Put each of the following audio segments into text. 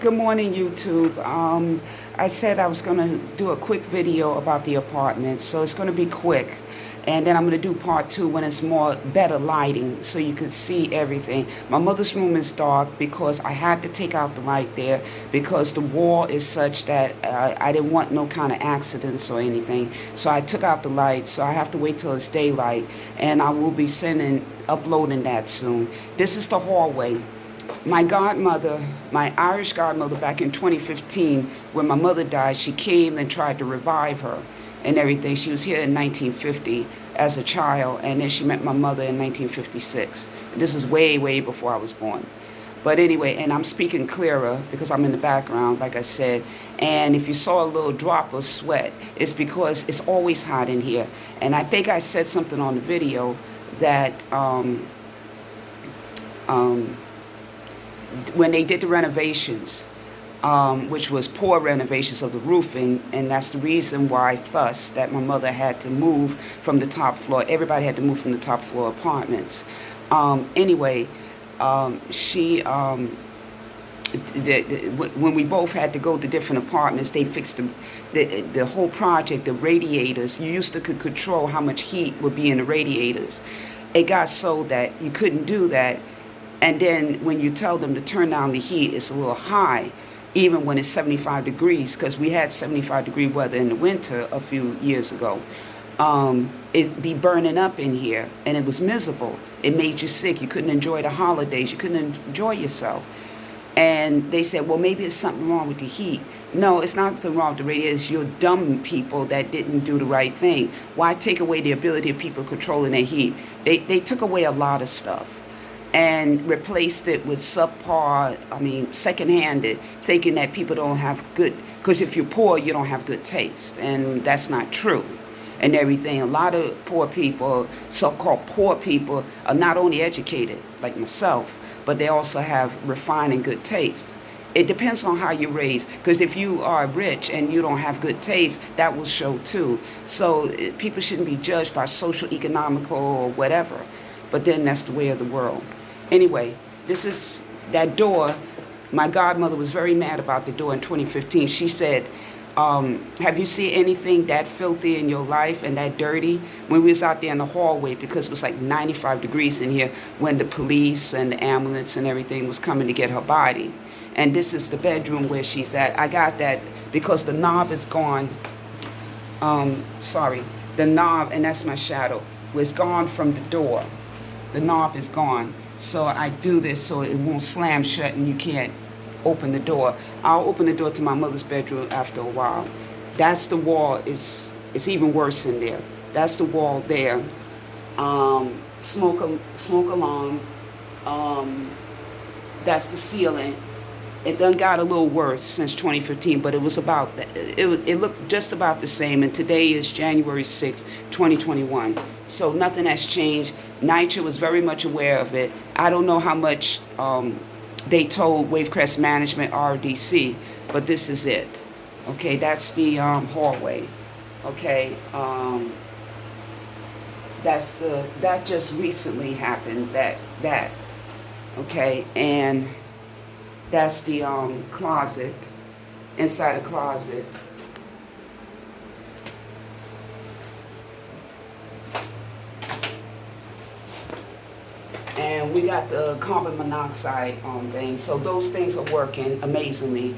Good morning, YouTube. I said I was going to do a quick video about the apartment, so it's going to be quick. And then I'm going to do part two when it's better lighting so you can see everything. My mother's room is dark because I had to take out the light there because the wall is such that I didn't want no kind of accidents or anything. So I took out the light, so I have to wait till it's daylight. And I will be uploading that soon. This is the hallway. My godmother, my Irish godmother back in 2015, when my mother died, she came and tried to revive her and everything. She was here in 1950 as a child, and then she met my mother in 1956. This is way, way before I was born. But anyway, and I'm speaking clearer because I'm in the background, like I said. And if you saw a little drop of sweat, it's because it's always hot in here. And I think I said something on the video that when they did the renovations, which was poor renovations of the roofing, and that's the reason why thus that my mother had to move from the top floor. Everybody had to move from the top floor apartments. Anyway, when we both had to go to different apartments, they fixed the whole project, the radiators. You used to could control how much heat would be in the radiators. It got so that you couldn't do that. And then when you tell them to turn down the heat, it's a little high, even when it's 75 degrees, because we had 75-degree weather in the winter a few years ago. It'd be burning up in here, and it was miserable. It made you sick. You couldn't enjoy the holidays. You couldn't enjoy yourself. And they said, well, maybe it's something wrong with the heat. No, it's not something wrong with the radiator. It's your dumb people that didn't do the right thing. Why take away the ability of people controlling their heat? They took away a lot of stuff and replaced it with second-handed, thinking that people don't have good, because if you're poor, you don't have good taste, and that's not true, and everything. A lot of poor people, so-called poor people, are not only educated, like myself, but they also have refined and good taste. It depends on how you're raised, because if you are rich and you don't have good taste, that will show too. So people shouldn't be judged by social, economical, or whatever, but then that's the way of the world. Anyway, this is that door. My godmother was very mad about the door in 2015. She said, have you seen anything that filthy in your life and that dirty? When we was out there in the hallway, because it was like 95 degrees in here when the police and the ambulance and everything was coming to get her body. And this is the bedroom where she's at. I got that because the knob is gone. The knob, and that's my shadow, was gone from the door. The knob is gone. So I do this so it won't slam shut and you can't open the door. I'll open the door to my mother's bedroom after a while. That's the wall. It's even worse in there. That's the wall there. Smoke alarm. That's the ceiling. It done got a little worse since 2015, but it was about, it looked just about the same, and today is January 6, 2021. So nothing has changed. NYCHA was very much aware of it. I don't know how much they told Wavecrest Management, RDC, but this is it. Okay, that's the hallway. Okay, that just recently happened, that. Okay, and that's the closet, inside the closet. And we got the carbon monoxide thing. So those things are working amazingly.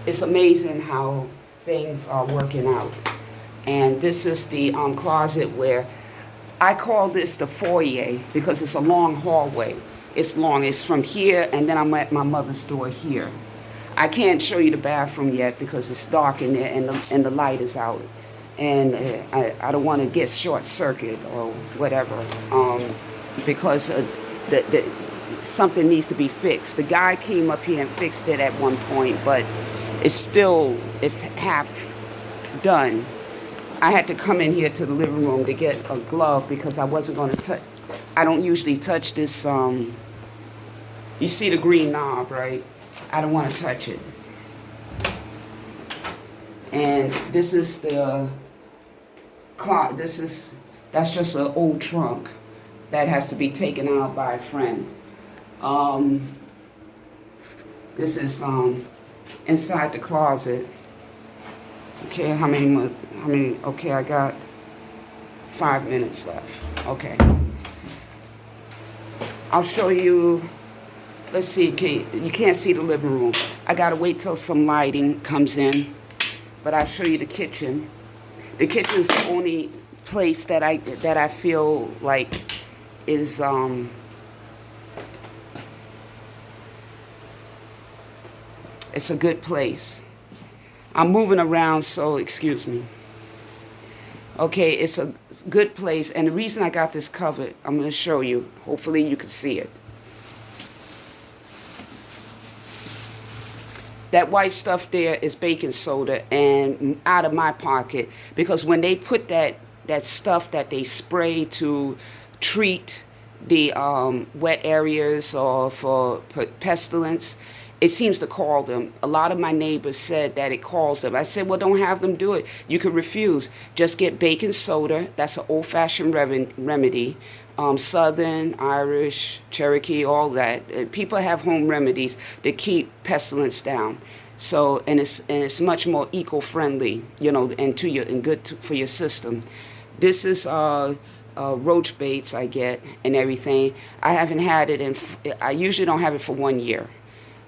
It's amazing how things are working out. And this is the closet where I call this the foyer because it's a long hallway. It's long. It's from here, and then I'm at my mother's door here. I can't show you the bathroom yet because it's dark in there and the light is out. And I don't want to get short circuit or whatever because something needs to be fixed. The guy came up here and fixed it at one point, but it's half done. I had to come in here to the living room to get a glove because I wasn't going to touch. I don't usually touch this, you see the green knob, right? I don't want to touch it. And this is the clock. That's just an old trunk that has to be taken out by a friend. This is inside the closet. Okay, how many more? How many? Okay, I got 5 minutes left. Okay, I'll show you. Let's see. You can't see the living room. I gotta wait till some lighting comes in, but I'll show you the kitchen. The kitchen's the only place that I feel like is it's a good place. I'm moving around, so excuse me. Okay, it's a good place, and the reason I got this covered, I'm going to show you. Hopefully you can see it. That white stuff there is baking soda, and out of my pocket, because when they put that stuff that they spray to treat the wet areas or for pestilence, it seems to call them. A lot of my neighbors said that it calls them. I said, well, don't have them do it. You can refuse. Just get baking soda. That's an old-fashioned remedy. Southern, Irish, Cherokee, all that. People have home remedies to keep pestilence down. So, and it's much more eco-friendly, you know, and good for your system. This is roach baits I get and everything. I haven't had it I usually don't have it for 1 year.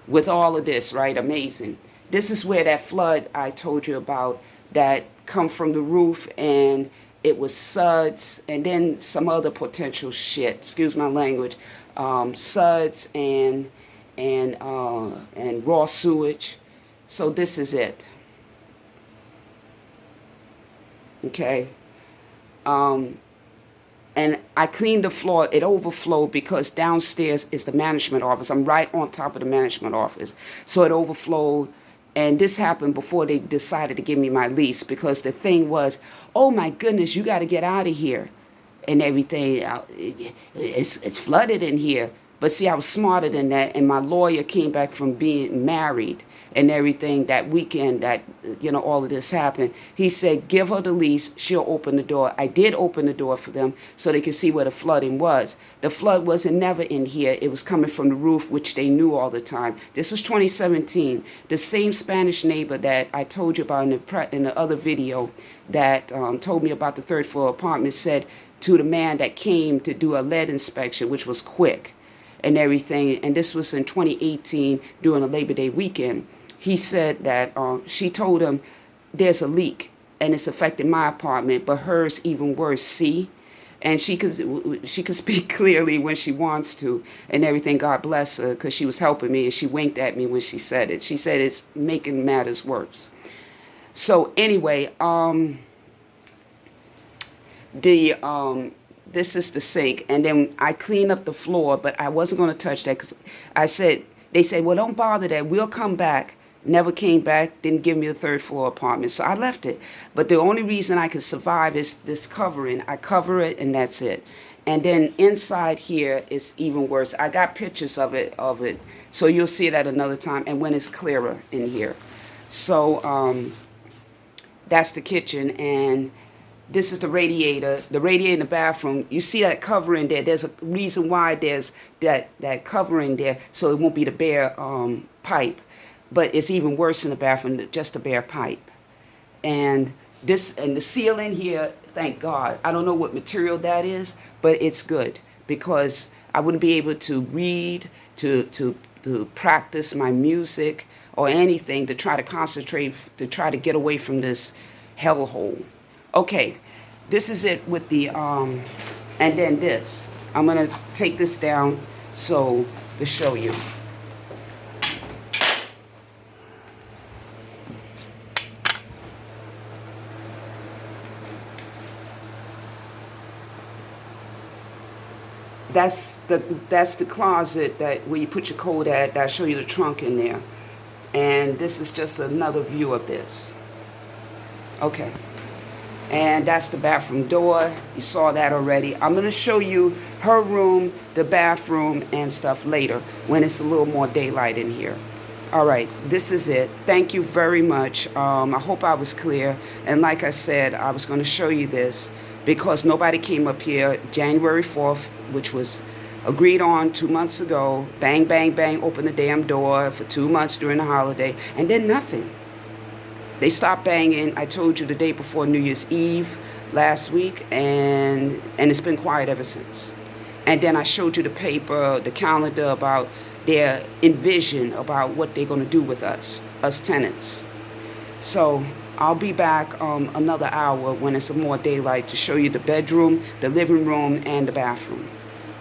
With all of this, right? Amazing. This is where that flood I told you about that come from the roof, and it was suds and then some other potential shit. Excuse my language. Suds and raw sewage. So this is it. Okay. And I cleaned the floor. It overflowed because downstairs is the management office. I'm right on top of the management office. So it overflowed. And this happened before they decided to give me my lease, because the thing was, oh my goodness, you got to get out of here and everything. It's flooded in here. But see, I was smarter than that. And my lawyer came back from being married and everything that weekend that, you know, all of this happened. He said, give her the lease. She'll open the door. I did open the door for them so they could see where the flooding was. The flood wasn't never in here. It was coming from the roof, which they knew all the time. This was 2017. The same Spanish neighbor that I told you about in the other video that told me about the third floor apartment said to the man that came to do a lead inspection, which was quick and everything, and this was in 2018 during a Labor Day weekend, he said that she told him there's a leak and it's affecting my apartment, but hers even worse, see? And she could speak clearly when she wants to and everything. God bless her, because she was helping me, and she winked at me when she said it. She said it's making matters worse. So anyway, this is the sink, and then I cleaned up the floor, but I wasn't going to touch that because they said, well, don't bother that. We'll come back. Never came back, didn't give me the third floor apartment. So I left it. But the only reason I could survive is this covering. I cover it and that's it. And then inside here is even worse. I got pictures of it. So you'll see it at another time and when it's clearer in here. So that's the kitchen, and this is the radiator. The radiator in the bathroom. You see that covering there. There's a reason why there's that covering there, so it won't be the bare pipe. But it's even worse in the bathroom than just a bare pipe. And the ceiling here, thank God. I don't know what material that is, but it's good, because I wouldn't be able to read, to practice my music or anything, to try to concentrate, to try to get away from this hellhole. Okay, this is it with the and then this. I'm gonna take this down to show you. That's the closet where you put your coat at. I'll show you the trunk in there. And this is just another view of this. Okay. And that's the bathroom door. You saw that already. I'm going to show you her room, the bathroom, and stuff later when it's a little more daylight in here. All right, this is it. Thank you very much. I hope I was clear. And like I said, I was going to show you this because nobody came up here January 4th, which was Agreed on 2 months ago. Bang, bang, bang, open the damn door for 2 months during the holiday. And then nothing. They stopped banging, I told you, the day before New Year's Eve last week, and it's been quiet ever since. And then I showed you the paper, the calendar about their envision about what they're going to do with us tenants. So I'll be back another hour when it's more daylight to show you the bedroom, the living room, and the bathroom.